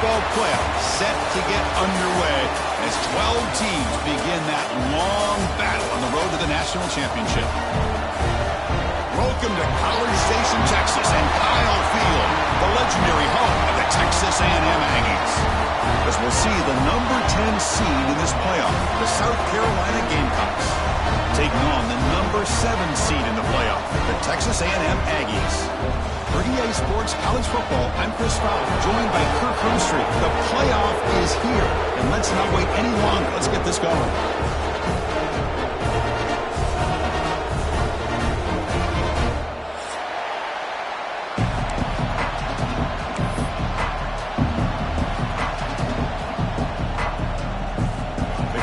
football playoff set to get underway as 12 teams begin that long battle on the road to the national championship. Welcome to College Station, Texas, and Kyle Field, the legendary home of the Texas A&M Aggies. As we'll see the number 10 seed in this playoff, the South Carolina Gamecocks, taking on the number 7 seed in the playoff, the Texas A&M Aggies. For EA Sports College Football, I'm Chris Fowler, joined by Kirk Hermstreet. The playoff is here, and let's not wait any longer. Let's get this going.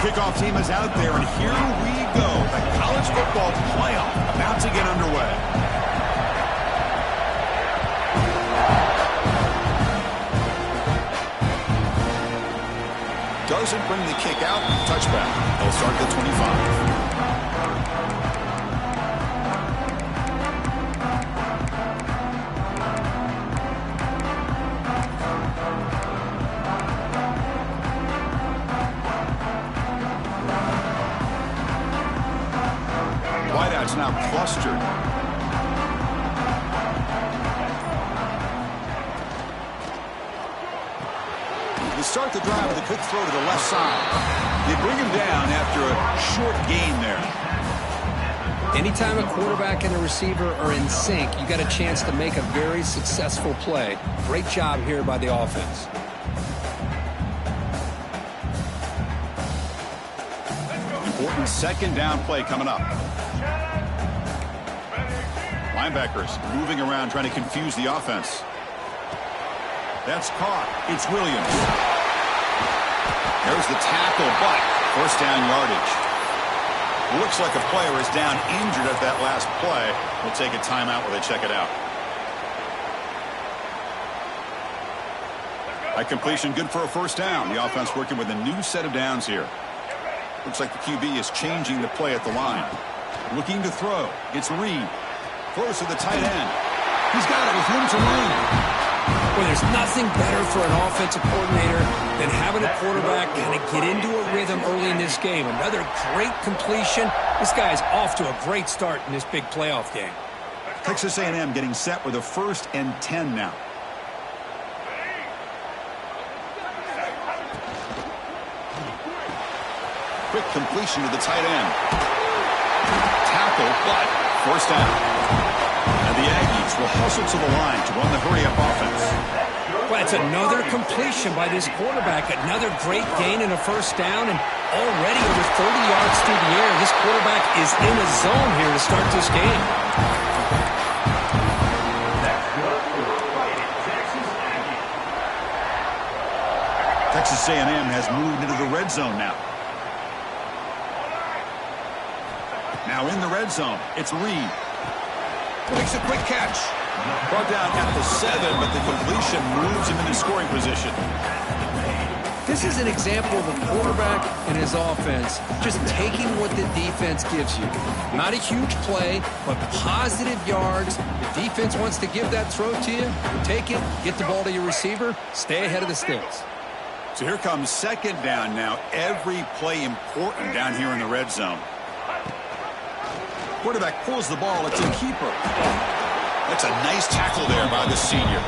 Kickoff team is out there, and here we go. The college football playoff about to get underway. Doesn't bring the kick out. Touchback. They'll start at the 25. Wideouts now clustered. They start the drive with a quick throw to the left side. They bring him down after a short gain there. Anytime a quarterback and a receiver are in sync, you got a chance to make a very successful play. Great job here by the offense. Important second down play coming up. Linebackers moving around trying to confuse the offense. That's caught. It's Williams. There's the tackle, but first down yardage. Looks like a player is down injured at that last play. We'll take a timeout while they check it out. At completion, good for a first down. The offense working with a new set of downs here. Looks like the QB is changing the play at the line. Looking to throw. It's Reed. Throws to the tight end. He's got it with room to run. Well, there's nothing better for an offensive coordinator than having a quarterback kind of get into a rhythm early in this game. Another great completion. This guy's off to a great start in this big playoff game. Texas A&M getting set with a 1st and 10 now. Quick completion to the tight end. Tackle, but first down. And the Aggies will hustle to the line to run the hurry-up offense. Well, it's another completion by this quarterback. Another great gain in a first down, and already over 30 yards through the air. This quarterback is in a zone here to start this game. Texas A&M has moved into the red zone now. Now in the red zone, it's Reed. Makes a quick catch. Brought down at the 7, but the completion moves him into scoring position. This is an example of a quarterback and his offense just taking what the defense gives you. Not a huge play, but positive yards. The defense wants to give that throw to you. You take it, get the ball to your receiver, stay ahead of the sticks. So here comes second down now. Every play important down here in the red zone. Quarterback pulls the ball. It's a keeper. That's a nice tackle there by the senior.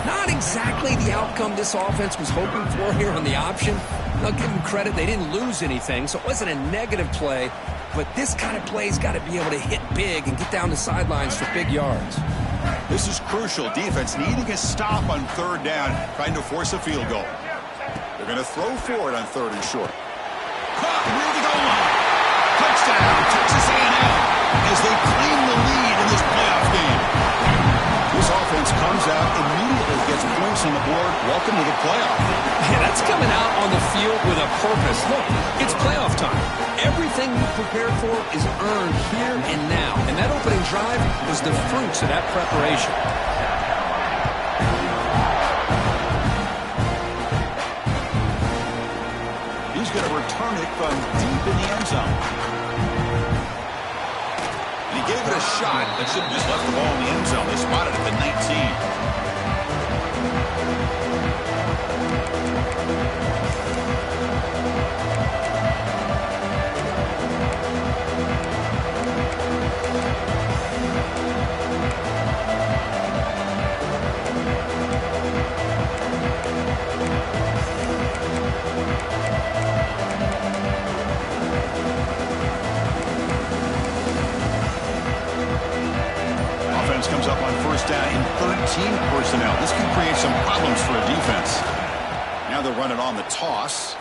Not exactly the outcome this offense was hoping for here on the option. I'll give them credit. They didn't lose anything, so it wasn't a negative play. But this kind of play's got to be able to hit big and get down the sidelines for big yards. This is crucial. Defense needing a stop on 3rd down, trying to force a field goal. They're going to throw for it on 3rd and short. Caught near the goal line. Touchdown, Texas A&M, as they claim the lead in this playoff game. This offense comes out, immediately gets points on the board. Welcome to the playoff. Yeah, that's coming out on the field with a purpose. Look, it's playoff time. Everything you prepared for is earned here and now. And that opening drive was the fruits of that preparation. He's going to return it from deep in the end zone. And he gave it a shot. They should have just left the ball in the end zone. They spotted it at the 19. they'll run it on the toss.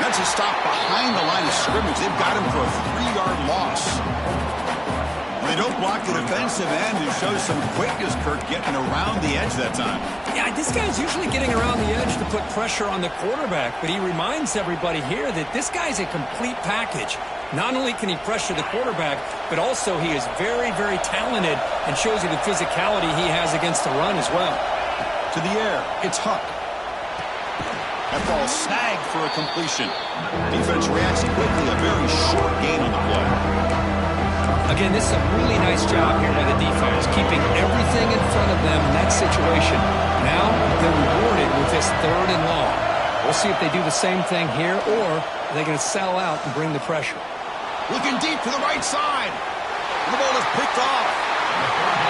That's a stop behind the line of scrimmage. They've got him for a 3-yard loss. They don't block the defensive end, who shows some quickness, Kirk, getting around the edge that time. Yeah, this guy's usually getting around the edge to put pressure on the quarterback, but he reminds everybody here that this guy's a complete package. Not only can he pressure the quarterback, but also he is very, very talented and shows you the physicality he has against the run as well. To the air, it's Huck. That ball snagged for a completion. Defense reacts quickly, a very short gain on the play. Again, this is a really nice job here by the defense, keeping everything in front of them in that situation. Now they're rewarded with this 3rd and long. We'll see if they do the same thing here, or are they going to settle out and bring the pressure. Looking deep to the right side. The ball is picked off.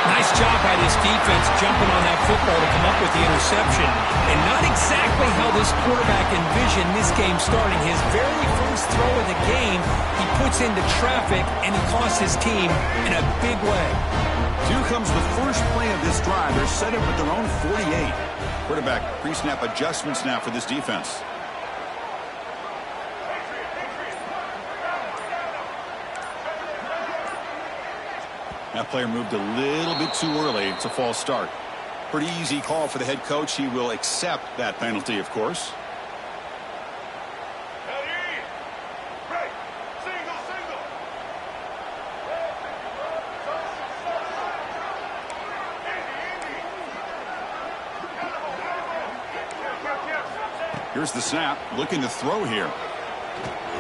Nice job by this defense jumping on that football to come up with the interception. And not exactly how this quarterback envisioned this game starting. His very first throw of the game, he puts into traffic, and he costs his team in a big way. Here comes the first play of this drive. They're set up at their own 48. Quarterback pre-snap adjustments now for this defense. That player moved a little bit too early. It's a false start. Pretty easy call for the head coach. He will accept that penalty, of course. Here's the snap. Looking to throw here.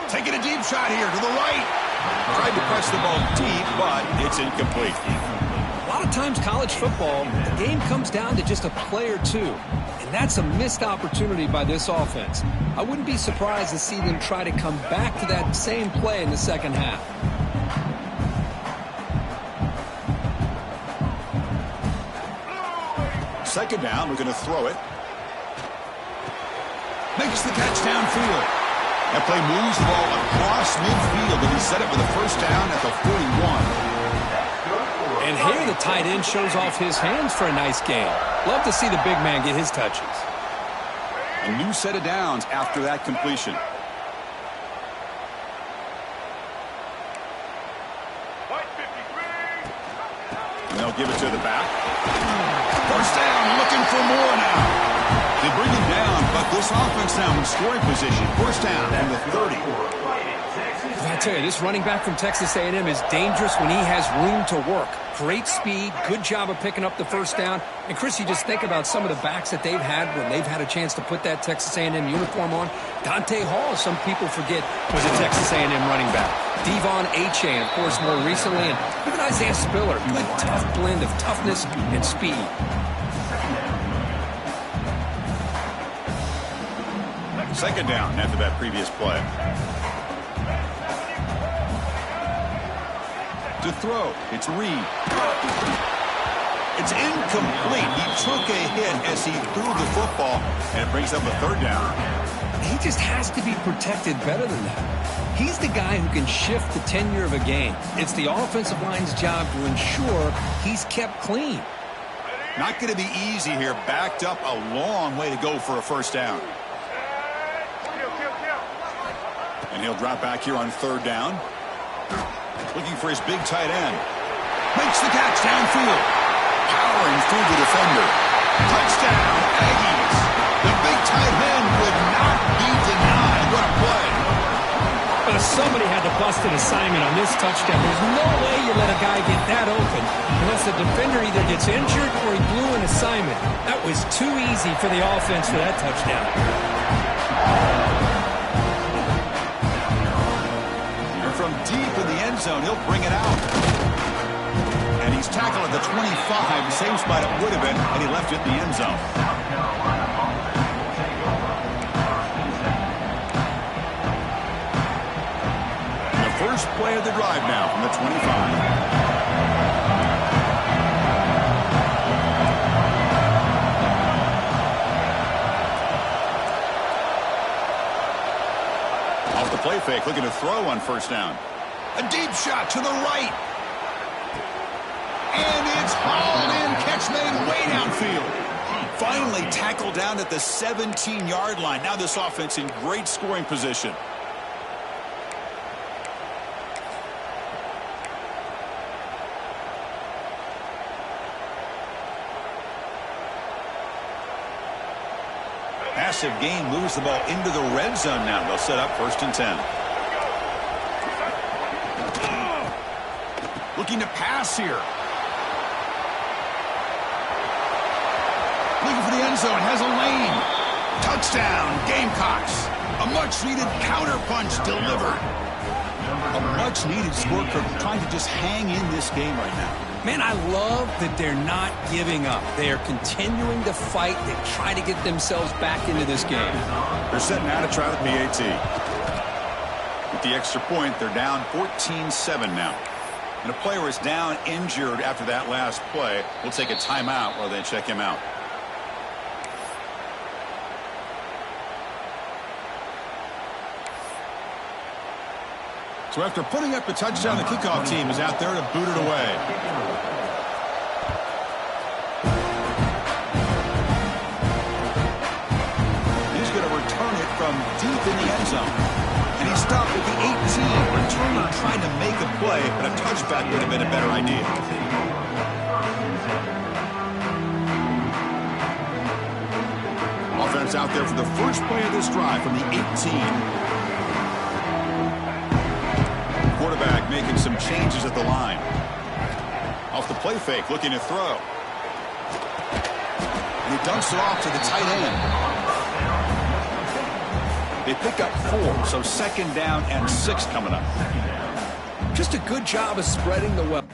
Taking a deep shot here to the right. Tried to press the ball deep, but it's incomplete. A lot of times college football, the game comes down to just a play or two. And that's a missed opportunity by this offense. I wouldn't be surprised to see them try to come back to that same play in the second half. Second down, we're going to throw it. Makes the catch downfield. That play moves the ball across midfield, and he set it for the first down at the 41. And here the tight end shows off his hands for a nice gain. Love to see the big man get his touches. A new set of downs after that completion. And they'll give it to the back. First down, looking for more now. They bring him down, but this offense now in scoring position. First down and the 30. I tell you, this running back from Texas A&M is dangerous when he has room to work. Great speed, good job of picking up the first down. And, Chris, you just think about some of the backs that they've had when they've had a chance to put that Texas A&M uniform on. Dante Hall, some people forget, was a Texas A&M running back. Devon Achane, of course, more recently. And even Isaiah Spiller, good, tough blend of toughness and speed. Second down after that previous play. To throw, it's Reed. It's incomplete. He took a hit as he threw the football, and it brings up a 3rd down. He just has to be protected better than that. He's the guy who can shift the tenure of a game. It's the offensive line's job to ensure he's kept clean. Not going to be easy here. Backed up a long way to go for a first down. And he'll drop back here on 3rd down. Looking for his big tight end. Makes the catch downfield. Powering through the defender. Touchdown, Aggies. The big tight end would not be denied. What a play. Somebody had to bust an assignment on this touchdown. There's no way you let a guy get that open unless the defender either gets injured or he blew an assignment. That was too easy for the offense for that touchdown. From deep in the end zone, he'll bring it out. And he's tackled at the 25, same spot it would have been, and he left it in the end zone. The first play of the drive now from the 25. Play fake, looking to throw on first down. A deep shot to the right. And it's hauled in, catch made way downfield. finally tackled down at the 17-yard line. Now this offense in great scoring position. Massive gain moves the ball into the red zone now. They'll set up 1st and 10. Looking to pass here. Looking for the end zone. Has a lane. Touchdown, Gamecocks. A much-needed counter-punch delivered. A much-needed score for trying to just hang in this game right now. Man, I love that they're not giving up. They are continuing to fight. They try to get themselves back into this game. They're setting out to try the PAT. With the extra point, they're down 14-7 now. And a player is down injured after that last play. We'll take a timeout while they check him out. So after putting up a touchdown, the kickoff team is out there to boot it away. He's going to return it from deep in the end zone. And he stopped at the 18, returning, trying to make a play, but a touchback would have been a better idea. Offense out there for the first play of this drive from the 18. Quarterback making some changes at the line. Off the play fake, looking to throw. And he dumps it off to the tight end. They pick up 4, so 2nd down and 6 coming up. Just a good job of spreading the wealth.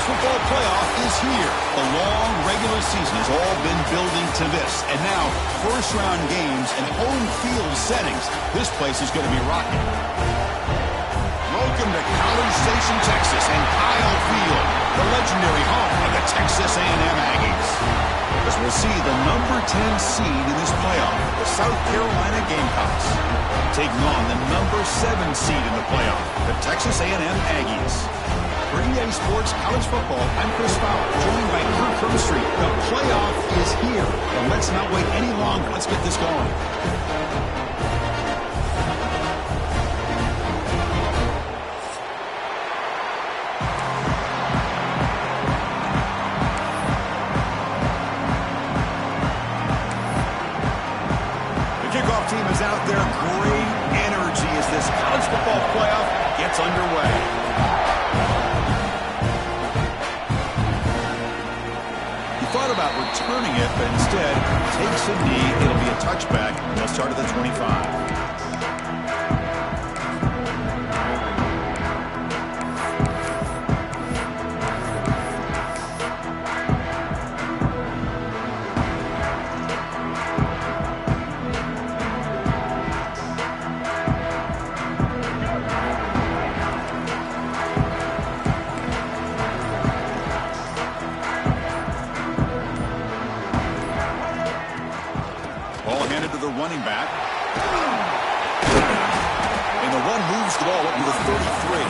Football playoff is here. The long regular season has all been building to this. And now, first-round games and home field settings. This place is going to be rocking. Welcome to College Station, Texas, and Kyle Field, the legendary home of the Texas A&M Aggies. As we'll see the number 10 seed in this playoff, the South Carolina Gamecocks, taking on the number 7 seed in the playoff, the Texas A&M Aggies. For EA Sports College Football, I'm Chris Fowler, joined by Kirk Crumstreet. The playoff is here, and let's not wait any longer. Let's get this going. The kickoff team is out there. Great energy as this college football playoff gets underway. Thought about returning it, but instead takes a knee. It'll be a touchback. They'll start at the 25. the ball up to the 33.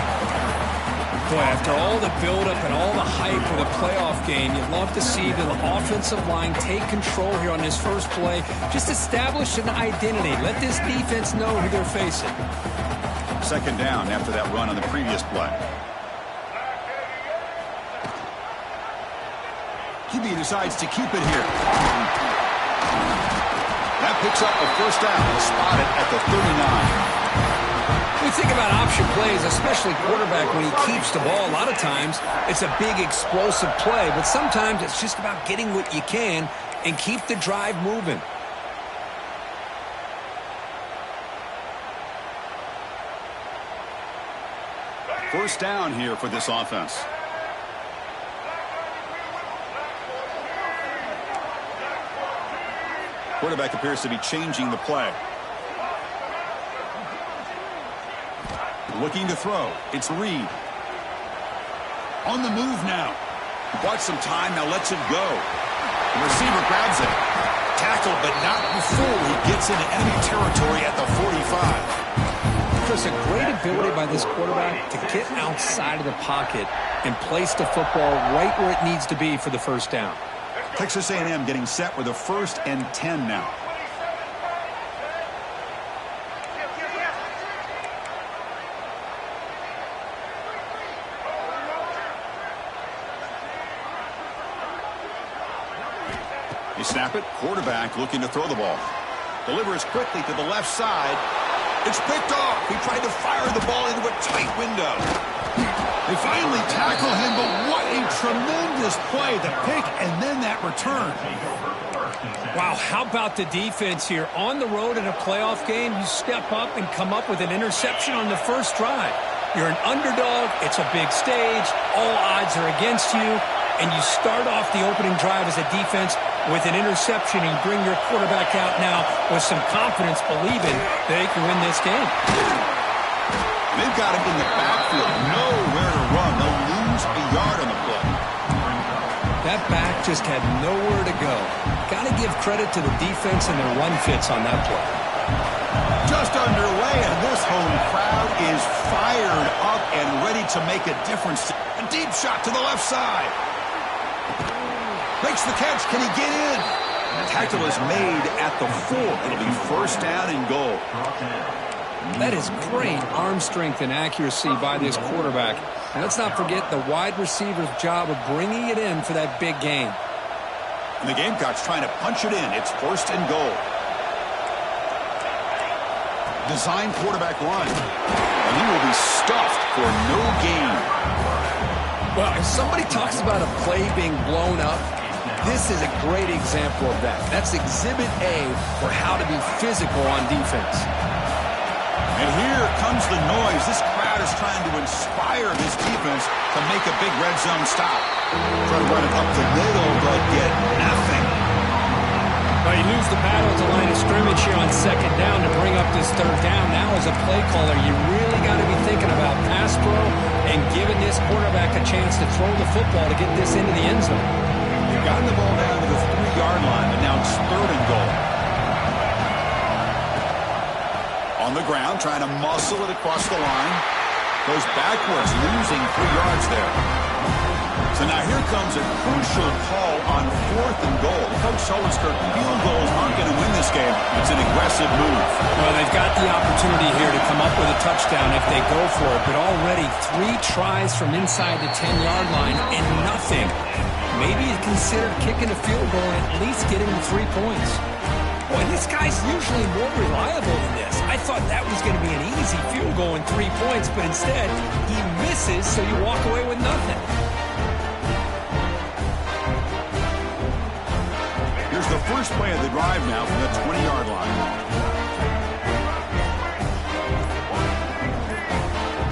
Boy, after all the buildup and all the hype for the playoff game, you'd love to see the offensive line take control here on this first play. Just establish an identity. Let this defense know who they're facing. Second down after that run on the previous play. QB decides to keep it here. That picks up a first down, spotted at the 39. We think about option plays, especially quarterback, when he keeps the ball. A lot of times, it's a big explosive play, but sometimes it's just about getting what you can and keep the drive moving. First down here for this offense. Quarterback appears to be changing the play. Looking to throw. It's Reed. On the move now. Bought some time, now lets it go. The receiver grabs it. Tackled, but not before he gets into enemy territory at the 45. Just a great ability by this quarterback to get outside of the pocket and place the football right where it needs to be for the first down. Texas A&M getting set with a 1st and 10 now. You snap it, quarterback looking to throw the ball. Delivers quickly to the left side. It's picked off. He tried to fire the ball into a tight window. They finally tackle him, but what a tremendous play. The pick and then that return. Wow, how about the defense here? On the road in a playoff game, you step up and come up with an interception on the first drive. You're an underdog. It's a big stage. All odds are against you. And you start off the opening drive as a defense with an interception and bring your quarterback out now with some confidence, believing they can win this game. They've got him in the backfield. Nowhere to run. They'll lose a yard on the play. That back just had nowhere to go. Got to give credit to the defense and their run fits on that play. Just underway, and this home crowd is fired up and ready to make a difference. A deep shot to the left side. Makes the catch. Can he get in? Tackle is made at the 4. It'll be first down and goal. That is great arm strength and accuracy by this quarterback. And let's not forget the wide receiver's job of bringing it in for that big game. And the Gamecocks trying to punch it in. It's first and goal. Design quarterback run. And he will be stuffed for no gain. Well, if somebody talks about a play being blown up, this is a great example of that. That's exhibit A for how to be physical on defense. And here comes the noise. This crowd is trying to inspire this defense to make a big red zone stop. Try to run it up the middle, but get nothing. Well, you lose the battle at the line of scrimmage here on second down to bring up this third down. Now, as a play caller, you really got to be thinking about pass pro and giving this quarterback a chance to throw the football to get this into the end zone. You've gotten the ball down to the 3-yard line, but now it's third and goal. On the ground, trying to muscle it across the line. Goes backwards, losing 3 yards there. So now here comes a crucial call on 4th and goal. Coach Solisker, field goals aren't going to win this game. It's an aggressive move. Well, they've got the opportunity here to come up with a touchdown if they go for it. But already 3 tries from inside the 10-yard line and nothing. Maybe you consider kicking a field goal and at least getting the 3 points. Boy, this guy's usually more reliable than this. I thought that was going to be an easy field goal and 3 points, but instead he misses, so you walk away with nothing. Here's the first play of the drive now from the 20-yard line.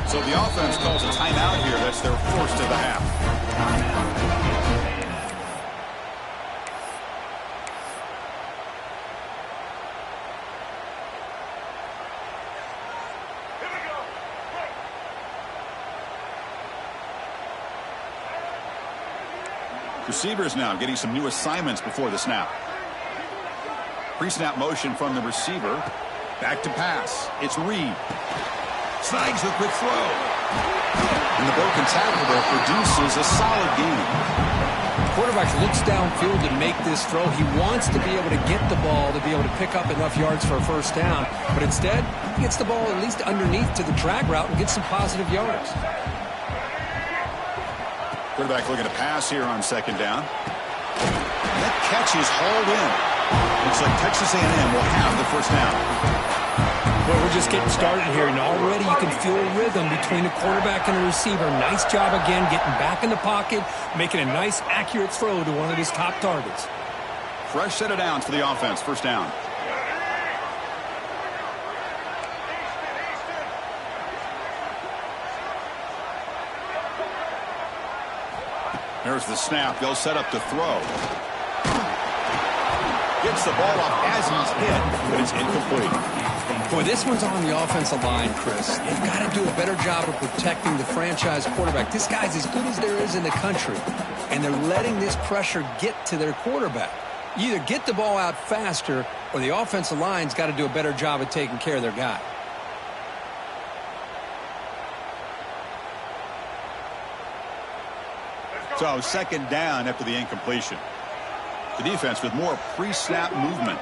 So the offense calls a timeout here. That's their first of the half. Receivers now getting some new assignments before the snap. Pre-snap motion from the receiver. Back to pass. It's Reed. Snags the quick throw. And the broken tackle there produces a solid gain. Quarterback looks downfield to make this throw. He wants to be able to get the ball to be able to pick up enough yards for a first down. But instead, he gets the ball at least underneath to the drag route and gets some positive yards. Quarterback looking to pass here on second down. And that catch is hauled in. Looks like Texas A&M will have the first down. Well, we're just getting started here, and already you can feel a rhythm between the quarterback and the receiver. Nice job again getting back in the pocket, making a nice, accurate throw to one of his top targets. Fresh set of downs for the offense. First down. There's the snap. They'll set up to throw. Gets the ball off as he's hit, but it's incomplete. Boy, this one's on the offensive line, Chris. They've got to do a better job of protecting the franchise quarterback. This guy's as good as there is in the country, and they're letting this pressure get to their quarterback. You either get the ball out faster, or the offensive line's got to do a better job of taking care of their guy. So second down after the incompletion. The defense with more pre-snap movement.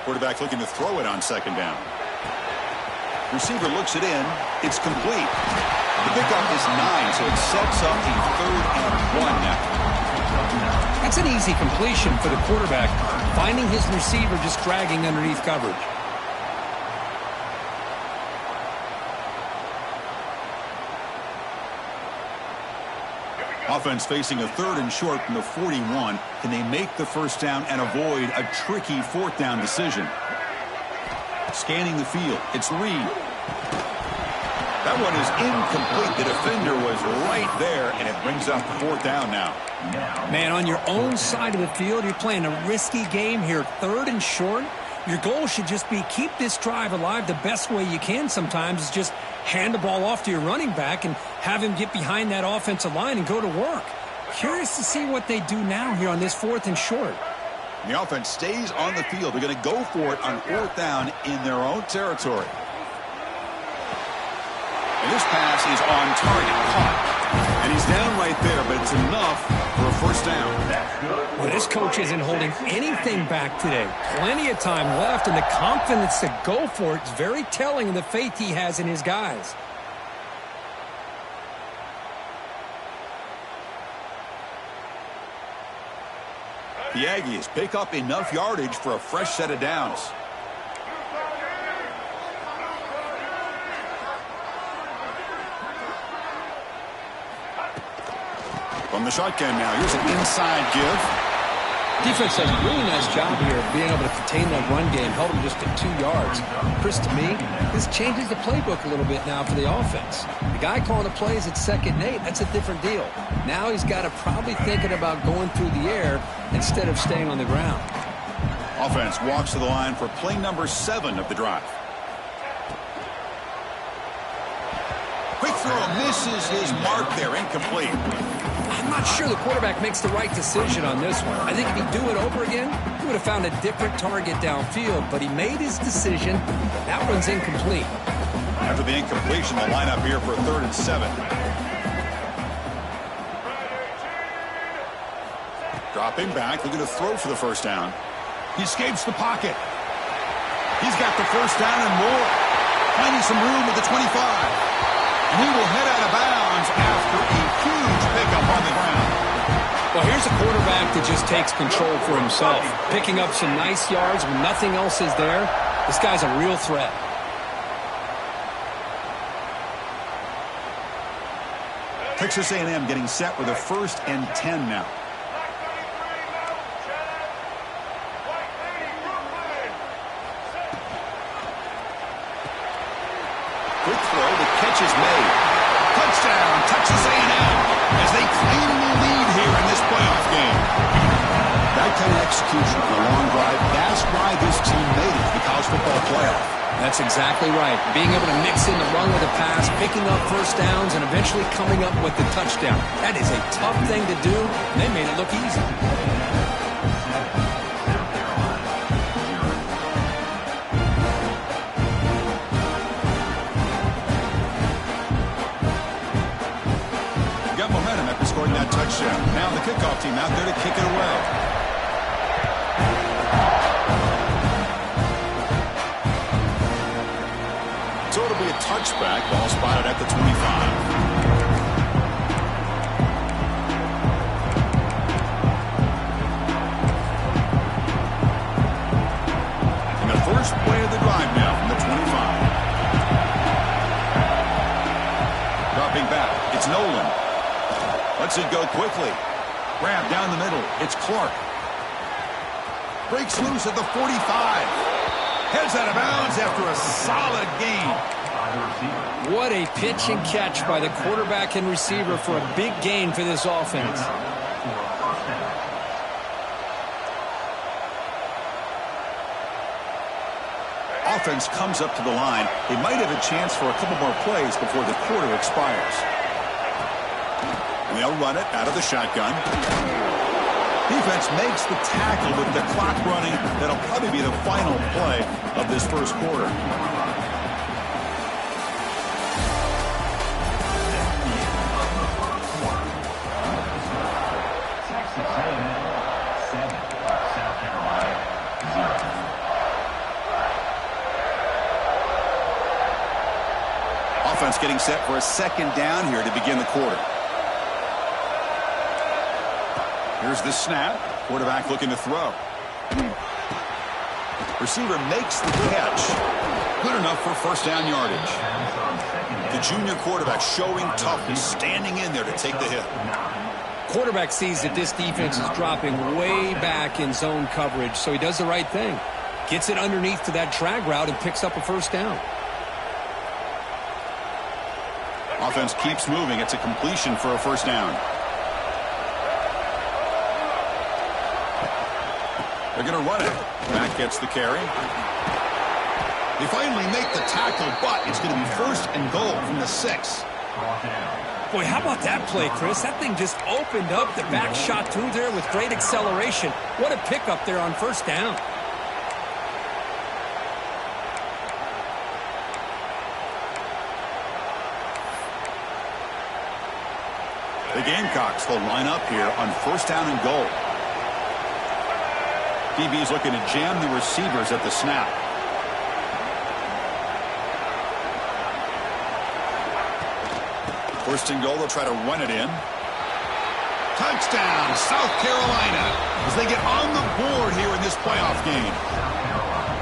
Quarterback looking to throw it on second down. Receiver looks it in. It's complete. The pickup is 9, so it sets up a 3rd and 1 now. That's an easy completion for the quarterback, finding his receiver just dragging underneath coverage. Offense facing a 3rd and short from the 41. Can they make the first down and avoid a tricky 4th down decision? Scanning the field. It's Reed. That one is incomplete. The defender was right there, and it brings up 4th down now. Man, on your own side of the field, you're playing a risky game here. 3rd and short. Your goal should just be keep this drive alive the best way you can sometimes is just hand the ball off to your running back and have him get behind that offensive line and go to work. Curious to see what they do now here on this 4th and short. And the offense stays on the field. They're going to go for it on 4th down in their own territory. And this pass is on target, caught. And he's down right there, but it's enough for a first down. Well, this coach isn't holding anything back today. Plenty of time left, and the confidence to go for it is very telling of the faith he has in his guys. The Aggies pick up enough yardage for a fresh set of downs. From the shotgun now, here's an inside give. Defense does a really nice job here of being able to contain that run game, held them just at 2 yards. Chris, to me, this changes the playbook a little bit now for the offense. The guy calling the plays at 2nd and 8, that's a different deal. Now he's got to probably thinking about going through the air instead of staying on the ground. Offense walks to the line for play number 7 of the drive. Quick throw misses his mark there, incomplete. I'm not sure the quarterback makes the right decision on this one. I think if he'd do it over again, he would have found a different target downfield, but he made his decision. That one's incomplete. After the incompletion, the lineup here for a 3rd and 7. Dropping back, looking to throw for the first down. He escapes the pocket. He's got the first down and more. Finding some room at the 25. And he will head out of bounds after a huge pickup on the ground. Well, here's a quarterback that just takes control for himself. Picking up some nice yards when nothing else is there. This guy's a real threat. Texas A&M getting set with a 1st and 10 now. Quick throw, the catch is made. Touchdown, Texas A&M, as they claim the lead here in this playoff game. That kind of execution on a long drive, that's why this team made it to the college football playoff. That's exactly right. Being able to mix in the run with the pass, picking up first downs, and eventually coming up with the touchdown. That is a tough thing to do, and they made it look easy. team out there to kick it away. So it'll be a touchback. Ball spotted at the 25. First play of the drive now from the 25. Dropping back, it's Nolan. Lets it go quickly. Grab down the middle, it's Clark. Breaks loose at the 45. Heads out of bounds after a solid gain. What a pitch and catch by the quarterback and receiver for a big gain for this offense. Offense comes up to the line. They might have a chance for a couple more plays before the quarter expires. And they'll run it out of the shotgun. Defense makes the tackle with the clock running. That'll probably be the final play of this first quarter. Offense getting set for a second down here to begin the quarter. Here's the snap. Quarterback looking to throw. Receiver makes the catch. Good enough for first down yardage. The junior quarterback showing toughness, standing in there to take the hit. Quarterback sees that this defense is dropping way back in zone coverage, so he does the right thing. Gets it underneath to that drag route and picks up a first down. Offense keeps moving. It's a completion for a first down. They're going to run it. Back gets the carry. They finally make the tackle, but it's going to be first and goal from the 6. Boy, how about that play, Chris? That thing just opened up. The back shot through there with great acceleration. What a pickup there on first down. The Gamecocks will line up here on first down and goal. DB's looking to jam the receivers at the snap. First and goal, they'll try to run it in. Touchdown, South Carolina, as they get on the board here in this playoff game.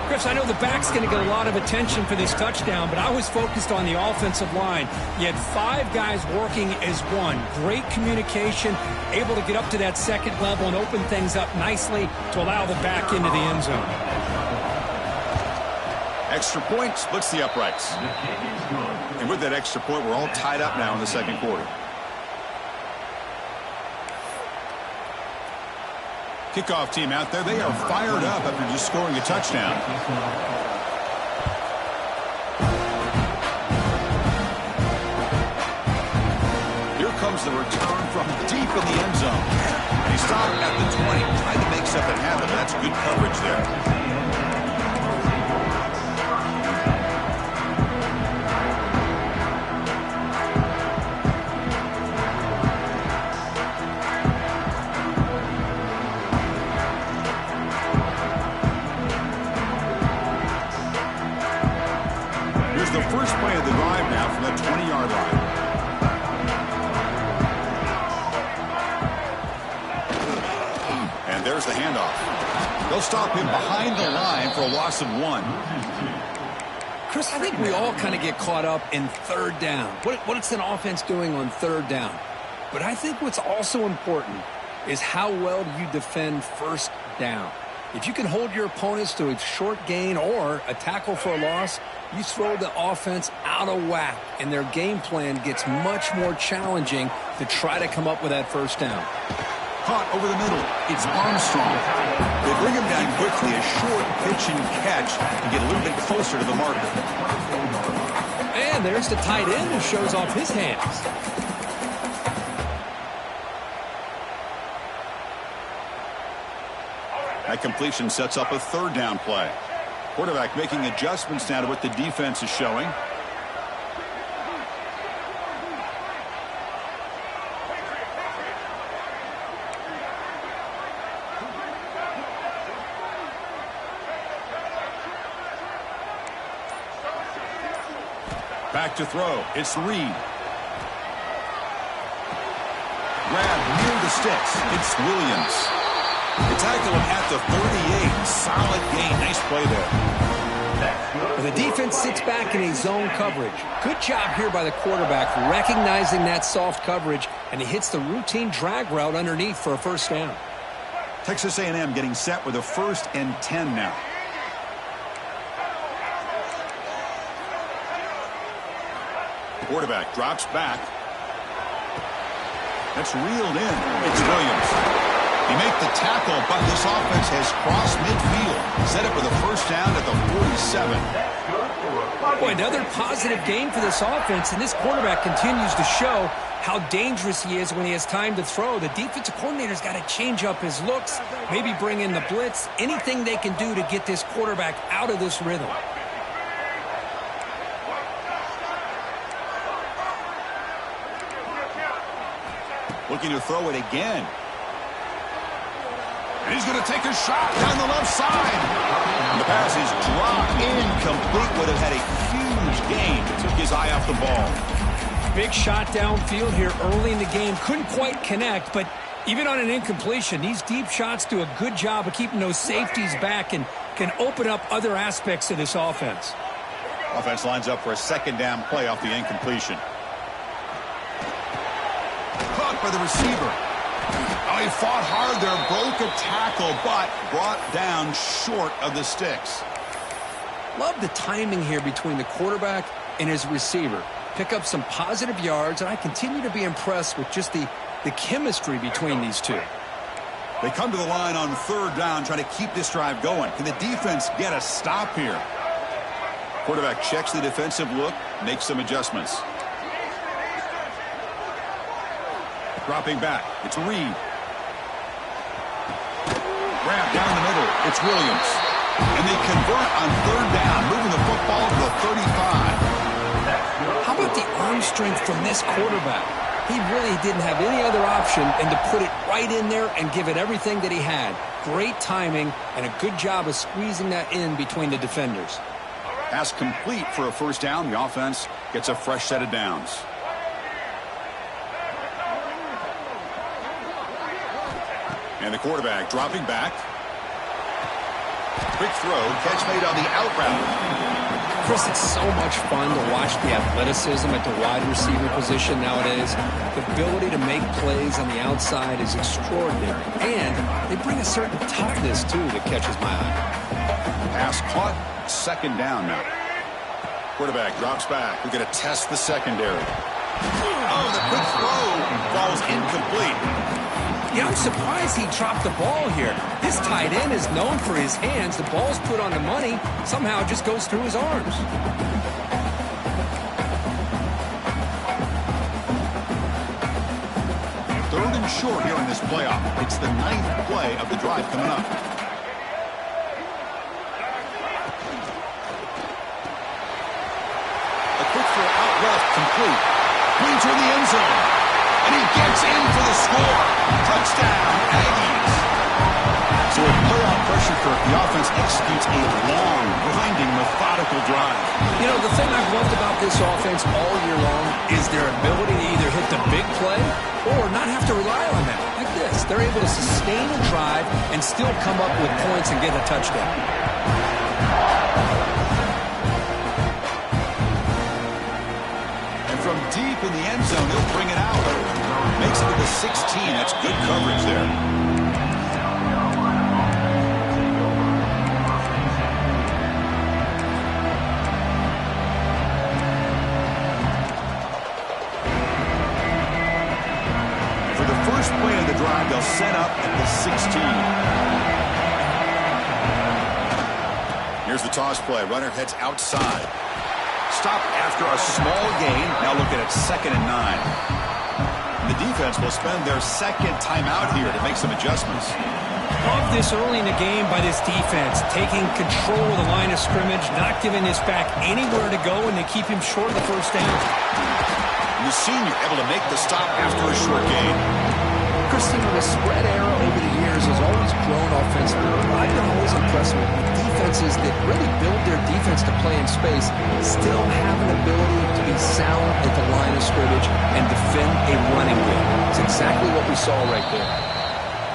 Chris, I know the back's going to get a lot of attention for this touchdown, but I was focused on the offensive line. You had 5 guys working as one. Great communication, able to get up to that second level and open things up nicely to allow the back into the end zone. Extra point splits the uprights. And with that extra point, we're all tied up now in the second quarter. Kickoff team out there, they are fired up after just scoring a touchdown. Here comes the return from deep in the end zone. He stopped at the 20, trying to make something happen. That's good coverage there. The first play of the drive now from the 20-yard line. And there's the handoff. They'll stop him behind the line for a loss of 1. Chris, I think we all kind of get caught up in third down. What's an offense doing on third down? But I think what's also important is how well do you defend first down. If you can hold your opponents to a short gain or a tackle for a loss, you throw the offense out of whack, and their game plan gets much more challenging to try to come up with that first down. Caught over the middle. It's Armstrong. They bring him down quickly, a short pitch and catch, and get a little bit closer to the marker. And there's the tight end who shows off his hands. That completion sets up a third down play. Quarterback making adjustments now to what the defense is showing. Back to throw. It's Reed. Grab near the sticks. It's Williams. They tackle him at the 38. Solid gain. Nice play there. The defense sits back in a zone coverage. Good job here by the quarterback recognizing that soft coverage, and he hits the routine drag route underneath for a first down. Texas A&M getting set with a 1st and 10 now. Quarterback drops back. That's reeled in. It's Williams. He made the tackle, but this offense has crossed midfield. Set up with a first down at the 47. Boy, another positive game for this offense, and this quarterback continues to show how dangerous he is when he has time to throw. The defensive coordinator's got to change up his looks, maybe bring in the blitz, anything they can do to get this quarterback out of this rhythm. Looking to throw it again. And he's going to take a shot down the left side. And the pass is dropped incomplete. Would have had a huge gain. Took his eye off the ball. Big shot downfield here early in the game. Couldn't quite connect, but even on an incompletion, these deep shots do a good job of keeping those safeties back and can open up other aspects of this offense. Offense lines up for a 2nd down play off the incompletion. Caught by the receiver. Oh, he fought hard there, broke a tackle, but brought down short of the sticks. Love the timing here between the quarterback and his receiver. Pick up some positive yards, and I continue to be impressed with just the chemistry between these two. They come to the line on 3rd down, trying to keep this drive going. Can the defense get a stop here? Quarterback checks the defensive look, makes some adjustments. Dropping back, it's Reed. Grab down the middle, it's Williams. And they convert on 3rd down, moving the football to the 35. How about the arm strength from this quarterback? He really didn't have any other option than to put it right in there and give it everything that he had. Great timing and a good job of squeezing that in between the defenders. Pass complete for a first down. The offense gets a fresh set of downs. And the quarterback dropping back. Quick throw, catch made on the out route. Chris, it's so much fun to watch the athleticism at the wide receiver position nowadays. The ability to make plays on the outside is extraordinary. And they bring a certain toughness, too, that catches my eye. Pass caught, 2nd down now. Quarterback drops back. We're going to test the secondary. Oh, the quick throw falls incomplete. Yeah, I'm surprised he dropped the ball here. This tight end is known for his hands. The ball's put on the money. Somehow it just goes through his arms. 3rd and short here in this playoff. It's the 9th play of the drive coming up. A quick throw out left, complete. Clean toward the end zone. And he gets in for the score. Touchdown, Aggies. So with playoff pressure, Kirk, the offense executes a long, grinding, methodical drive. You know, the thing I've loved about this offense all year long is their ability to either hit the big play or not have to rely on that. Like this, they're able to sustain a drive and still come up with points and get a touchdown. And from deep in the end zone, they'll bring it out. Makes it to the 16. That's good coverage there. For the first play of the drive, they'll set up at the 16. Here's the toss play. Runner heads outside. Stop after a small gain. Now looking at 2nd and 9. The defense will spend their 2nd timeout here to make some adjustments. Love this early in the game by this defense, taking control of the line of scrimmage, not giving this back anywhere to go, and they keep him short of the first down. And the senior able to make the stop after a short gain. Christine, the spread era over the years has always grown offensively. I've been always impressed with the defense offenses that really build their defense to play in space still have an ability to be sound at the line of scrimmage and defend a running game. It's exactly what we saw right there.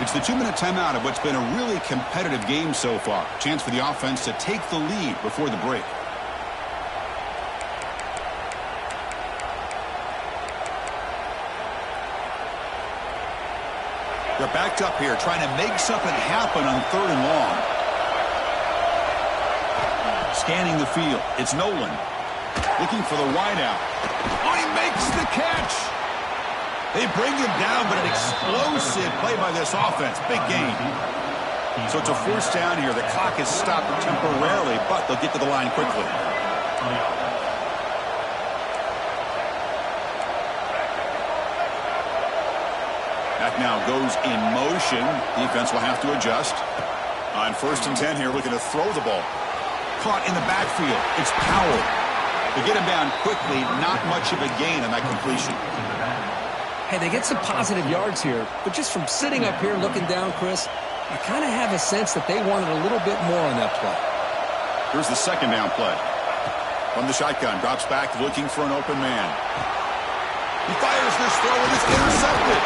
It's the 2-minute timeout of what's been a really competitive game so far. Chance for the offense to take the lead before the break. They're backed up here, trying to make something happen on 3rd and long. Scanning the field. It's Nolan. Looking for the wideout. Oh, he makes the catch. They bring him down, but an explosive play by this offense. Big gain. So it's a 4th down here. The clock is stopped temporarily, but they'll get to the line quickly. That now goes in motion. Defense will have to adjust. On 1st and 10 here, looking to throw the ball. Caught in the backfield. It's Powell. To get him down quickly, not much of a gain on that completion. Hey, they get some positive yards here, but just from sitting up here looking down, Chris, I kind of have a sense that they wanted a little bit more on that play. Here's the 2nd down play. From the shotgun, drops back looking for an open man. He fires this throw and it's intercepted.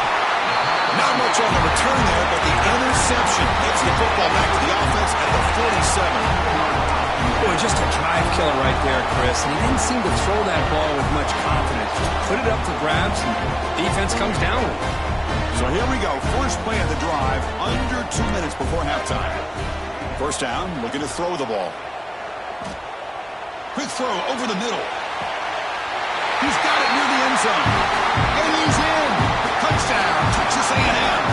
Not much on the return there, but the interception gets the football back to the offense at the 47. Boy, just a drive killer right there, Chris. And he didn't seem to throw that ball with much confidence. Just put it up for grabs, and defense comes down with it. So here we go. First play of the drive, under 2 minutes before halftime. 1st down, looking to throw the ball. Quick throw over the middle. He's got it near the end zone. And he's in. Touchdown, Texas A&M.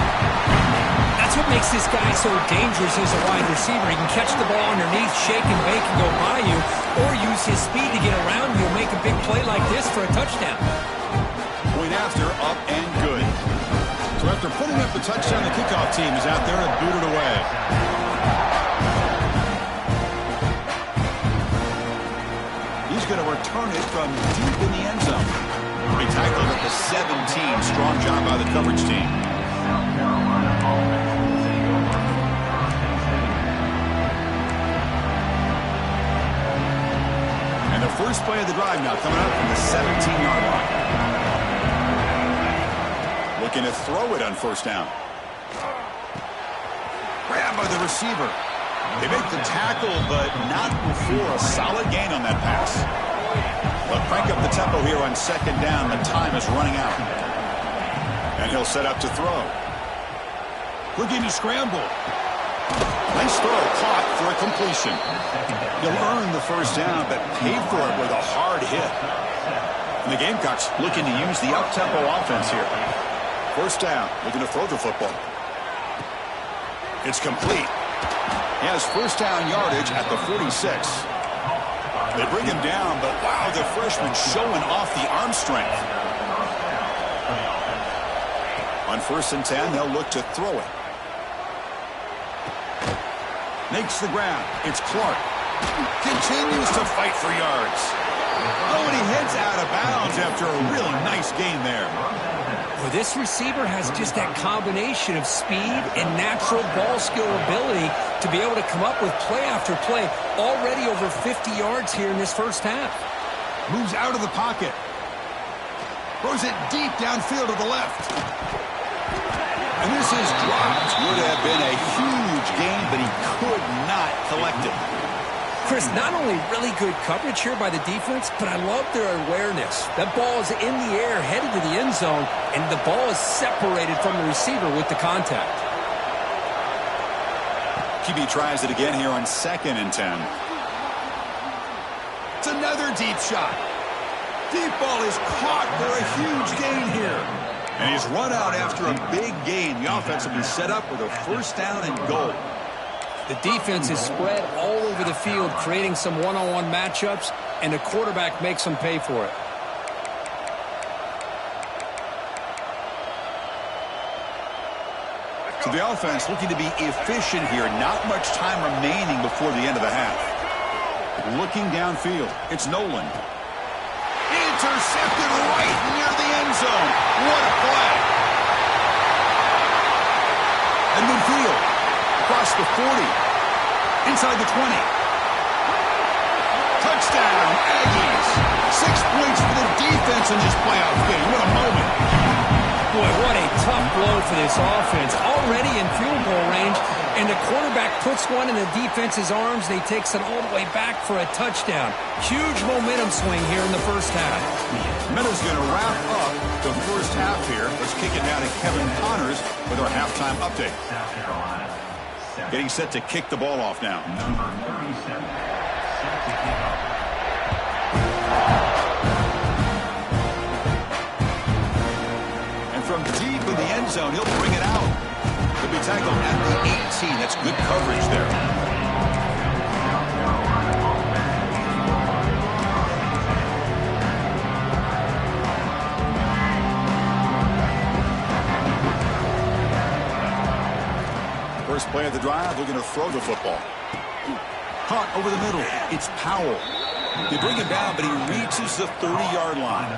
That's what makes this guy so dangerous as a wide receiver. He can catch the ball underneath, shake and bake and go by you, or use his speed to get around you and make a big play like this for a touchdown. Point after, up and good. So after putting up the touchdown, the kickoff team is out there to boot it away. He's going to return it from deep in the end zone. He tackled at the 17. Strong job by the coverage team. And the first play of the drive now coming up from the 17-yard line. Looking to throw it on 1st down. Grab by the receiver. They make the tackle, but not before a solid gain on that pass. They'll crank up the tempo here on 2nd down. The time is running out. And he'll set up to throw. Looking to scramble. Nice throw, caught for a completion. He'll earn the 1st down, but pay for it with a hard hit. And the Gamecocks looking to use the up-tempo offense here. 1st down, looking to throw the football. It's complete. He has 1st down yardage at the 46. They bring him down, but wow, the freshman showing off the arm strength. On 1st and 10, they'll look to throw it. Makes the grab. It's Clark. Continues to fight for yards. Oh, and he heads out of bounds after a really nice gain there. Well, this receiver has just that combination of speed and natural ball skill ability to be able to come up with play after play. Already over 50 yards here in this 1st half. Moves out of the pocket. Throws it deep downfield to the left. And this is dropped. Would have been a huge gain, but he could not collect it. Chris, not only really good coverage here by the defense, but I love their awareness. That ball is in the air, headed to the end zone, and the ball is separated from the receiver with the contact. QB tries it again here on 2nd and 10. It's another deep shot. Deep ball is caught for a huge gain here. And he's run out after a big gain. The offense will be set up with a 1st down and goal. The defense is spread all over the field, creating some one-on-one matchups, and the quarterback makes them pay for it. So the offense looking to be efficient here. Not much time remaining before the end of the half. Looking downfield. It's Nolan. Intercepted right near the end zone. What a play. And midfield. Across the 40. Inside the 20. Touchdown, Aggies. 6 points for the defense in this playoff game. What a moment. Boy, what a tough blow for this offense. Already in field goal range, and the quarterback puts one in the defense's arms, and he takes it all the way back for a touchdown. Huge momentum swing here in the first half. Meadows going to wrap up the first half here. Let's kick it down to Kevin Connors with our halftime update. Getting set to kick the ball off now. Number 37, set to kick off. And from deep in the end zone, he'll bring it out. He'll be tackled at the 18. That's good coverage there. First play of the drive, they're going to throw the football. Caught over the middle. It's Powell. They bring him down, but he reaches the 30-yard line.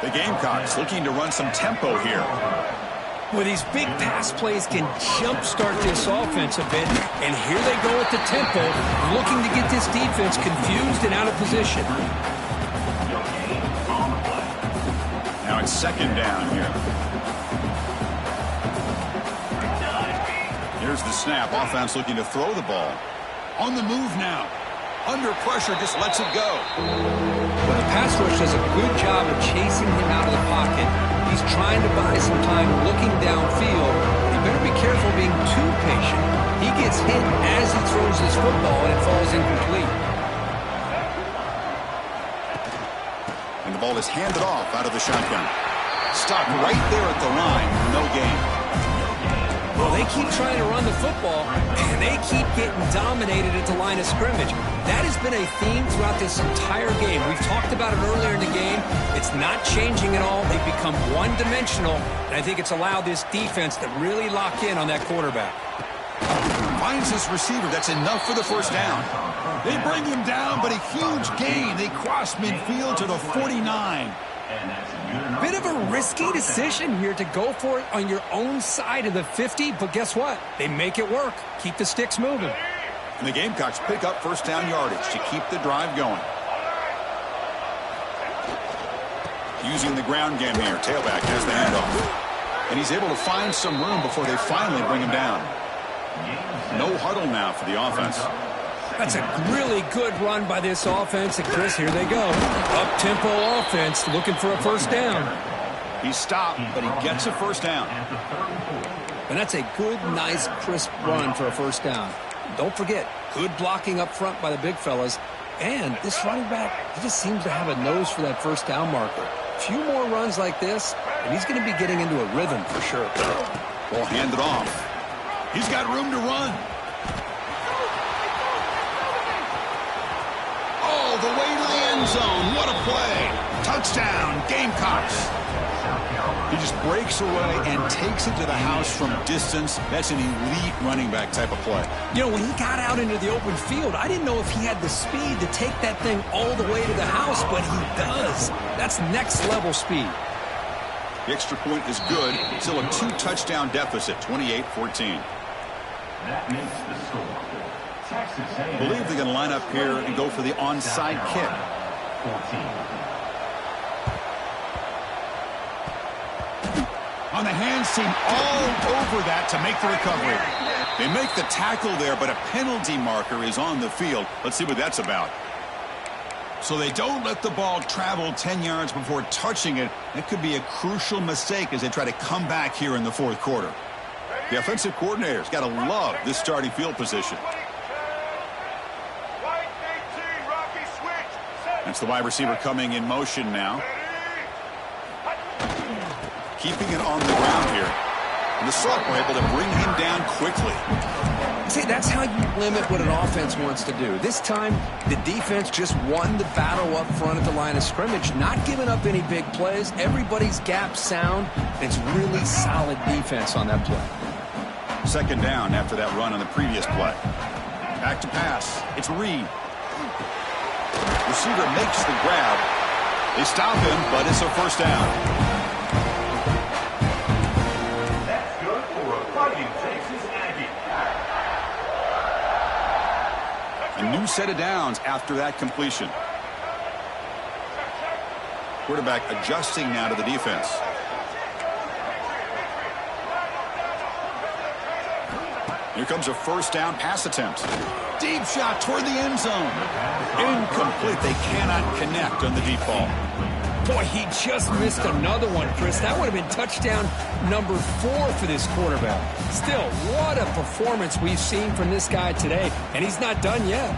The Gamecocks looking to run some tempo here. Well, these big pass plays can jumpstart this offense a bit, and here they go at the tempo, looking to get this defense confused and out of position. Now it's second down here. Here's the snap. Offense looking to throw the ball. On the move now. Under pressure, just lets it go. Well, the pass rush does a good job of chasing him out of the pocket. He's trying to buy some time looking downfield. You better be careful being too patient. He gets hit as he throws his football, and it falls incomplete. And the ball is handed off out of the shotgun. Stopped right there at the line. No gain. Well, they keep trying to run the football, and they keep getting dominated at the line of scrimmage. That has been a theme throughout this entire game. We've talked about it earlier in the game. It's not changing at all. They've become one-dimensional, and I think it's allowed this defense to really lock in on that quarterback. Finds his receiver. That's enough for the first down. They bring him down, but a huge gain. They cross midfield to the 49. Bit of a risky decision here to go for it on your own side of the 50, but guess what? They make it work. Keep the sticks moving. And the Gamecocks pick up first down yardage to keep the drive going. Using the ground game here. Tailback has the handoff. And he's able to find some room before they finally bring him down. No huddle now for the offense. That's a really good run by this offense. And Chris, here they go. Up-tempo offense looking for a first down. He stopped, but he gets a first down. And that's a good, nice, crisp run for a first down. Don't forget, good blocking up front by the big fellas. And this running back, he just seems to have a nose for that first down marker. A few more runs like this, and he's going to be getting into a rhythm for sure. Ball handed off. He's got room to run. Oh, the way to the end zone. What a play. Touchdown, Gamecocks. He just breaks away and takes it to the house from distance. That's an elite running back type of play. You know, when he got out into the open field, I didn't know if he had the speed to take that thing all the way to the house, but he does. That's next-level speed. The extra point is good. Still a 2-touchdown deficit, 28-14. That makes the score. Texas A&M. I believe they're going to line up here and go for the onside kick. 14. On the hands team all over that to make the recovery. They make the tackle there, but a penalty marker is on the field. Let's see what that's about. So they don't let the ball travel 10 yards before touching it. That could be a crucial mistake as they try to come back here in the fourth quarter. The offensive coordinator's got to love this starting field position. That's the wide receiver coming in motion now. Keeping it on the ground here. And the sophomore able to bring him down quickly. See, that's how you limit what an offense wants to do. This time, the defense just won the battle up front at the line of scrimmage, not giving up any big plays. Everybody's gap sound. It's really solid defense on that play. Second down after that run on the previous play. Back to pass. It's Reed. Receiver makes the grab. They stop him, but it's a first down. A new set of downs after that completion. Quarterback adjusting now to the defense. Here comes a first down pass attempt. Deep shot toward the end zone. Incomplete. They cannot connect on the deep ball. Boy, he just missed another one, Chris. That would have been touchdown number 4 for this quarterback. Still, what a performance we've seen from this guy today, and he's not done yet.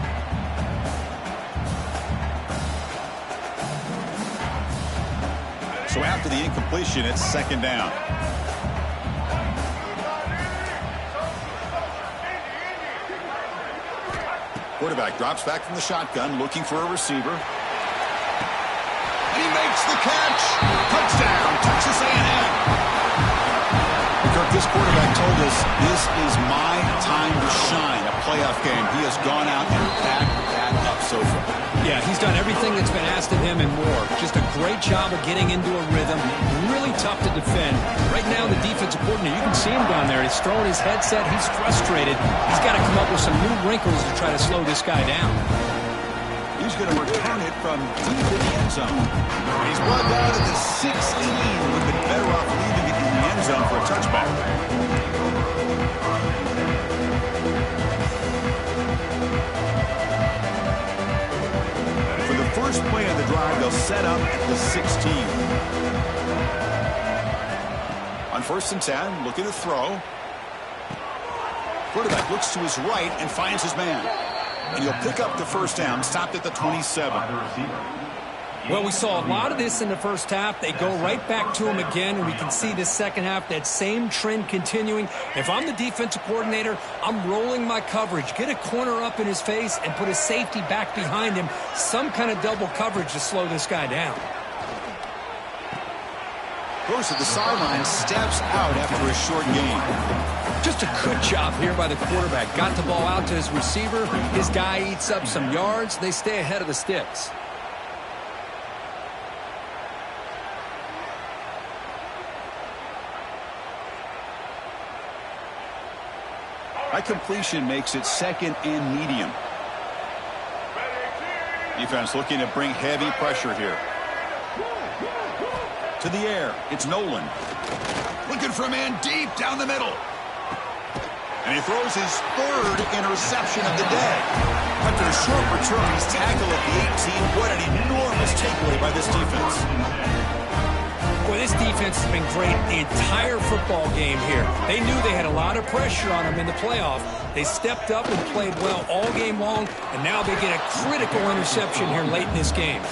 So after the incompletion, it's second down. Quarterback drops back from the shotgun, looking for a receiver. And he makes the catch. Touchdown, Texas A&M. Kirk, this quarterback told us this is my time to shine, a playoff game. He has gone out and backed that up so far. Yeah, he's done everything that's been asked of him and more. Just a great job of getting into a rhythm. Really tough to defend. Right now, the defensive coordinator, you can see him down there. He's throwing his headset. He's frustrated. He's got to come up with some new wrinkles to try to slow this guy down. He's going to return it from deep in the end zone. He's brought down to the 16. Would have been better off leaving it in the end zone for a touchback. For the first play of the drive, they'll set up at the 16. On 1st and 10, looking to throw. Quarterback looks to his right and finds his man. And he'll pick up the first down, stopped at the 27. Well, we saw a lot of this in the first half. They go right back to him again, and we can see the second half, that same trend continuing. If I'm the defensive coordinator, I'm rolling my coverage. Get a corner up in his face and put a safety back behind him. Some kind of double coverage to slow this guy down. Goes to the sideline, steps out after a short game. Just a good job here by the quarterback. Got the ball out to his receiver. His guy eats up some yards. They stay ahead of the sticks. That completion makes it second and medium. Defense looking to bring heavy pressure here. To the air, it's Nolan. Looking for a man deep down the middle. And he throws his 3rd interception of the day. After a short return, he's tackled at the 18. What an enormous takeaway by this defense. Boy, this defense has been great the entire football game here. They knew they had a lot of pressure on them in the playoff. They stepped up and played well all game long, and now they get a critical interception here late in this game.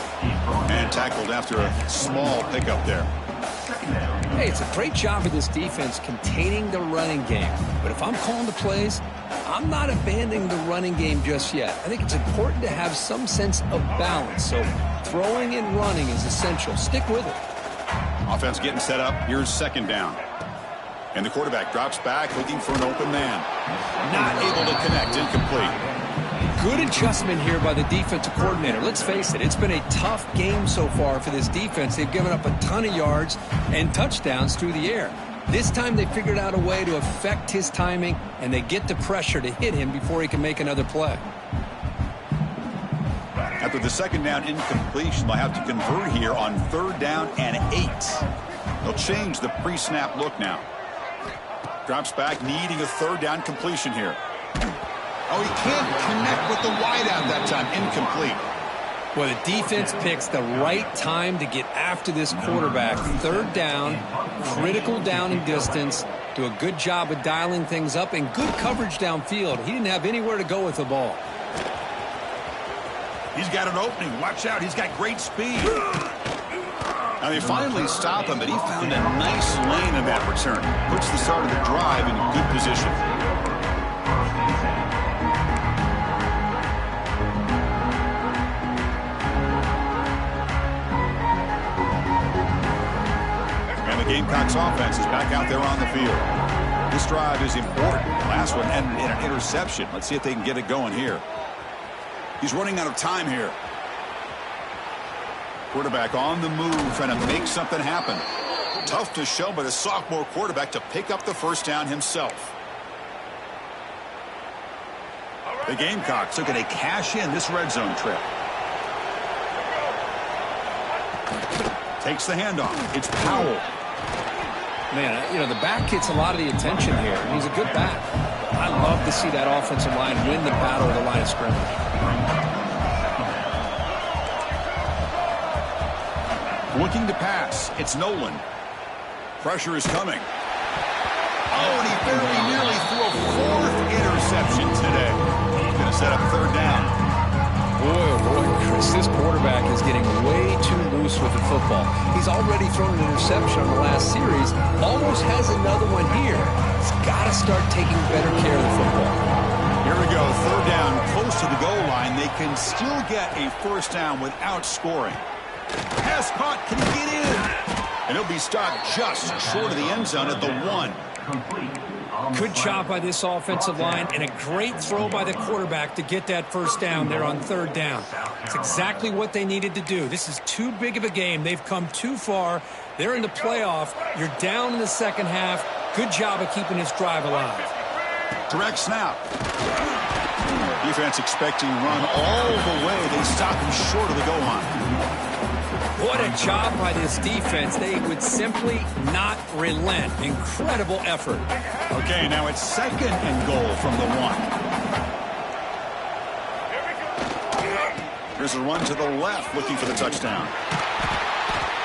And tackled after a small pickup there. Hey, it's a great job of this defense containing the running game. But if I'm calling the plays, I'm not abandoning the running game just yet. I think it's important to have some sense of balance. So throwing and running is essential. Stick with it. Offense getting set up. Here's second down. And the quarterback drops back looking for an open man. Not able to connect. Incomplete. Good adjustment here by the defensive coordinator. Let's face it, it's been a tough game so far for this defense. They've given up a ton of yards and touchdowns through the air. This time they figured out a way to affect his timing, and they get the pressure to hit him before he can make another play. After the second down incompletion, they'll have to convert here on 3rd down and 8. They'll change the pre-snap look now. Drops back, needing a 3rd down completion here. Oh, he can't connect with the wideout that time. Incomplete. Well, the defense picks the right time to get after this quarterback. 3rd down, critical down and distance. Do a good job of dialing things up and good coverage downfield. He didn't have anywhere to go with the ball. He's got an opening. Watch out. He's got great speed. Now, they finally stop him, but he found a nice lane in that return. Puts the start of the drive in good position. And the Gamecocks offense is back out there on the field. This drive is important. The last one ended in an interception. Let's see if they can get it going here. He's running out of time here. Quarterback on the move, trying to make something happen. Tough to show, but a sophomore quarterback to pick up the first down himself. The Gamecocks looking to cash in this red zone trip. Takes the handoff. It's Powell. Man, the back gets a lot of the attention here. He's a good back. I love to see that offensive line win the battle of the line of scrimmage. Looking to pass. It's Nolan. Pressure is coming. Oh, and he very nearly threw a 4th interception today. He's going to set up 3rd down. Boy, oh boy, Chris, this quarterback is getting way too loose with the football. He's already thrown an interception on the last series. Almost has another one here. He's got to start taking better care of the football. Here we go. 3rd down, close to the goal line. They can still get a 1st down without scoring. Pass caught. Can he get in? And he'll be stopped just short of the end zone at the 1. Good job by this offensive line and a great throw by the quarterback to get that 1st down there on 3rd down. It's exactly what they needed to do. This is too big of a game. They've come too far. They're in the playoff. You're down in the 2nd half. Good job of keeping this drive alive. Direct snap. Defense expecting run all the way. They stop him short of the goal line. What a job by this defense. They would simply not relent. Incredible effort. Okay, now it's 2nd and goal from the 1. Here's a run to the left, looking for the touchdown.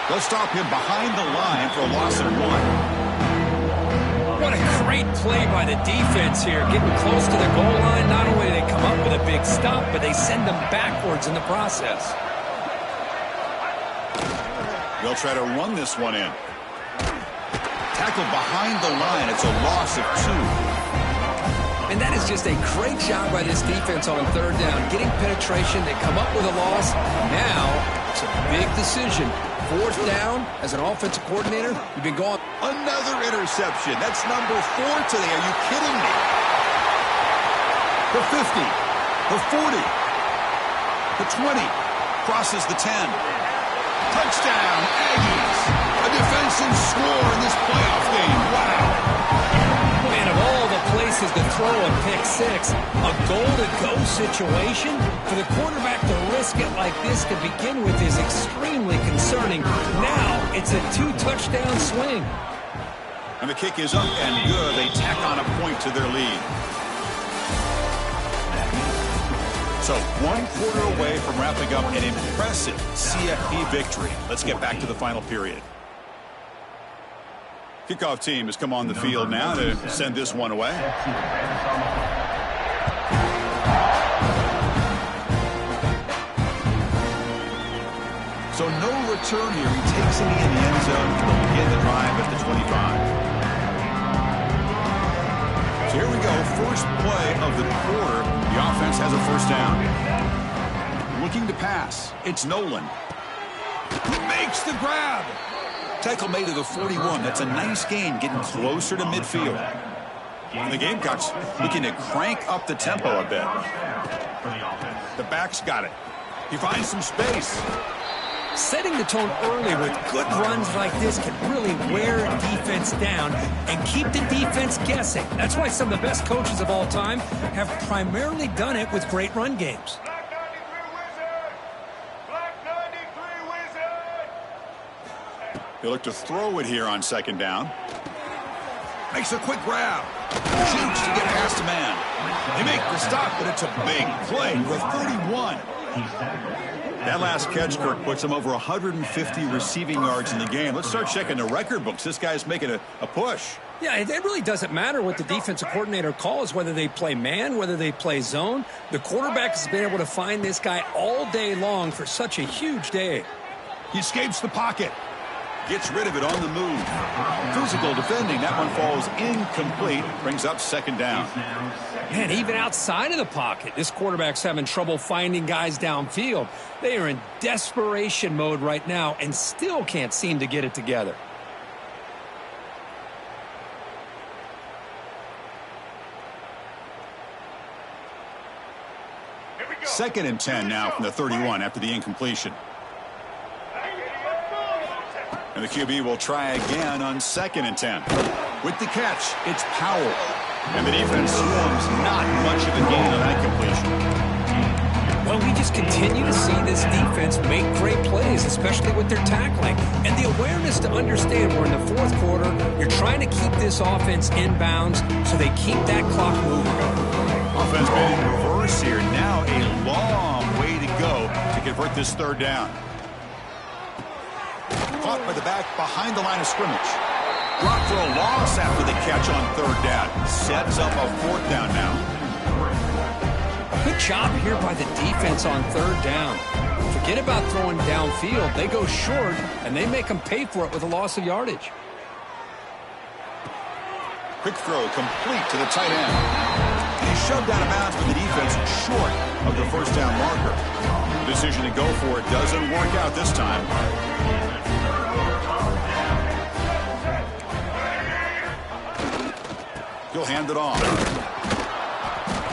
They'll stop him behind the line for a loss of 1. What a great play by the defense here. Getting close to the goal line. Not only do they come up with a big stop, but they send them backwards in the process. They'll try to run this one in. Tackled behind the line. It's a loss of 2. And that is just a great job by this defense on 3rd down. Getting penetration. They come up with a loss. Now, it's a big decision. 4th down, as an offensive coordinator, you've been going. Another interception. That's number 4 today. Are you kidding me? The 50. The 40. The 20. Crosses the 10. Touchdown, Aggies. A defensive score in this playoff game. Wow. Man, of all the places to throw a pick-6, a goal-to-go situation, for the quarterback to risk it like this to begin with is extremely concerning. Now, it's a 2-touchdown swing. And the kick is up and good. They tack on a point to their lead. So 1 quarter away from wrapping up an impressive CFP victory. Let's get back to the final period. Kickoff team has come on the field now to send this one away. So no return here. He takes it in the end zone. He'll begin the drive at the 25. So here we go. First play of the quarter. The offense has a 1st down. Looking to pass. It's Nolan. He makes the grab. Tackle made to the 41. That's a nice gain, getting closer to midfield. And the Gamecocks looking to crank up the tempo a bit. The back's got it. He finds some space. Setting the tone early with good runs like this can really wear a defense down and keep the defense guessing. That's why some of the best coaches of all time have primarily done it with great run games. They look to throw it here on 2nd down. Makes a quick grab. Shoots to get past a man. They make the stop, but it's a big play for 31. That last catch, Kirk, puts him over 150 receiving yards in the game. Let's start checking the record books. This guy's making a push. Yeah, it really doesn't matter what the defensive coordinator calls, whether they play man, whether they play zone. The quarterback has been able to find this guy all day long for such a huge day. He escapes the pocket. Gets rid of it on the move. Physical defending. That one falls incomplete. Brings up 2nd down. Man, even outside of the pocket, this quarterback's having trouble finding guys downfield. They are in desperation mode right now and still can't seem to get it together. Second and 10 now from the 31 after the incompletion. And the QB will try again on 2nd and 10. With the catch, it's Powell. And the defense swarms, not much of a gain on that completion. just continue to see this defense make great plays, especially with their tackling. And the awareness to understand we're in the fourth quarter, you're trying to keep this offense in bounds so they keep that clock moving. Offense been in reverse here. Now a long way to go to convert this third down. Caught by the back behind the line of scrimmage. Brought for a loss after the catch on third down. Sets up a fourth down now. Good job here by the defense on third down. Forget about throwing downfield. They go short, and they make them pay for it with a loss of yardage. Quick throw complete to the tight end. And he's shoved out of bounds with the defense short of the first down marker. The decision to go for it doesn't work out this time. He'll hand it off.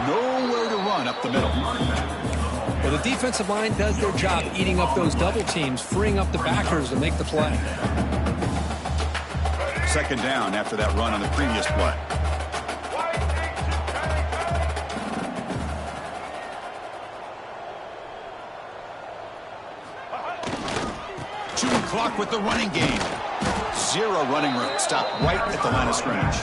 Nowhere to run up the middle. Well, the defensive line does their job eating up those double teams, freeing up the backers to make the play. Second down after that run on the previous play. Chewing clock with the running game. Zero running room. Stop right at the line of scrimmage.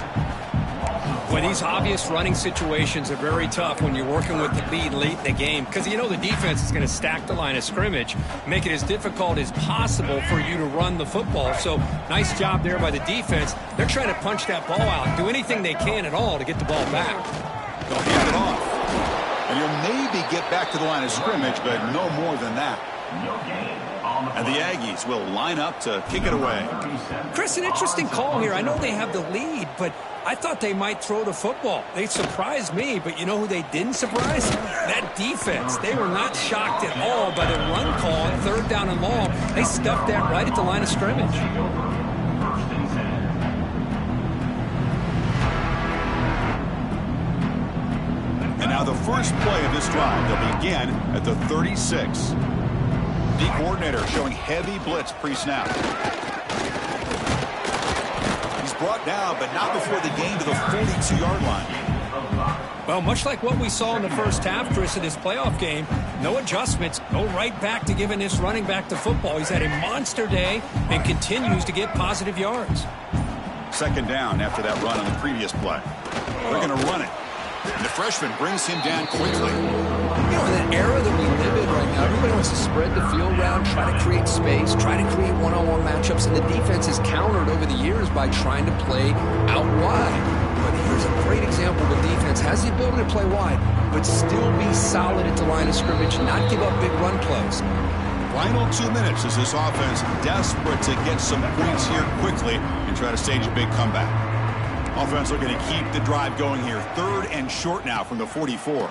Well, these obvious running situations are very tough when you're working with the lead late in the game because you know the defense is going to stack the line of scrimmage, make it as difficult as possible for you to run the football. So nice job there by the defense. They're trying to punch that ball out, do anything they can at all to get the ball back. They'll hand it off. And he'll maybe get back to the line of scrimmage, but no more than that. And the Aggies will line up to kick it away. Chris, an interesting call here. I know they have the lead, but I thought they might throw the football. They surprised me, but you know who they didn't surprise? That defense. They were not shocked at all by the run call on third down and long. They stuffed that right at the line of scrimmage. And now the first play of this drive. They'll begin at the 36. The coordinator showing heavy blitz pre-snap. He's brought down, but not before the gain to the 42-yard line. Well, much like what we saw in the first half, Chris, in this playoff game, no adjustments, go right back to giving this running back the football. He's had a monster day and continues to get positive yards. Second down after that run on the previous play. They're going to run it. And the freshman brings him down quickly. You know, in an era that we live in right now, everybody wants to spread the field around, try to create space, try to create one-on-one matchups, and the defense is countered over the years by trying to play out wide. But here's a great example. The defense has the ability to play wide, but still be solid at the line of scrimmage and not give up big run plays. Final 2 minutes as this offense desperate to get some points here quickly and try to stage a big comeback. Offense looking to keep the drive going here. Third and short now from the 44.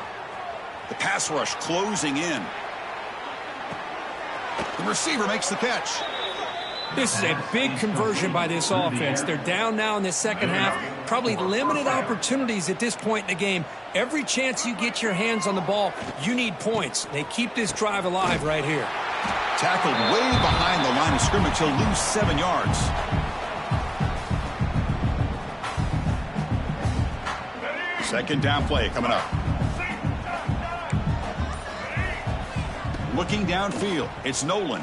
The pass rush closing in. The receiver makes the catch. This is a big conversion by this offense. They're down now in the second half. Probably limited opportunities at this point in the game. Every chance you get your hands on the ball, you need points. They keep this drive alive right here. Tackled way behind the line of scrimmage. He'll lose 7 yards. Second down play coming up. Looking downfield, it's Nolan.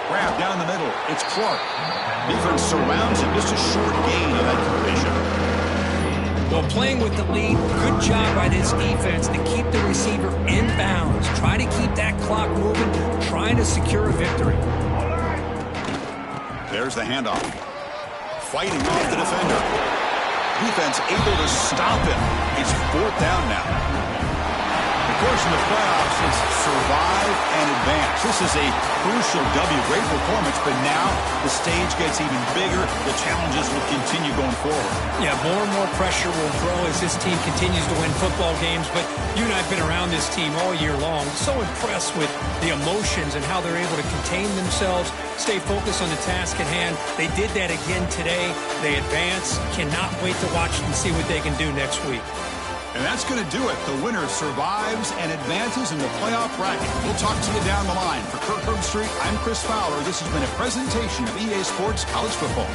Grab down the middle, it's Clark. Defense surrounds him, just a short gain of that completion. Well, playing with the lead, good job by this defense to keep the receiver in bounds. Try to keep that clock moving, trying to secure a victory. There's the handoff. Fighting off the defender. Defense able to stop him. It's fourth down now. The course in the playoffs is survive and advance. This is a crucial W. Great performance, but now the stage gets even bigger. The challenges will continue going forward. Yeah, more and more pressure will grow as this team continues to win football games, but you and I have been around this team all year long. So impressed with the emotions and how they're able to contain themselves, stay focused on the task at hand. They did that again today. They advance. Cannot wait to watch and see what they can do next week. And that's going to do it. The winner survives and advances in the playoff bracket. We'll talk to you down the line. For Kirk Herbstreit, I'm Chris Fowler. This has been a presentation of EA Sports College Football.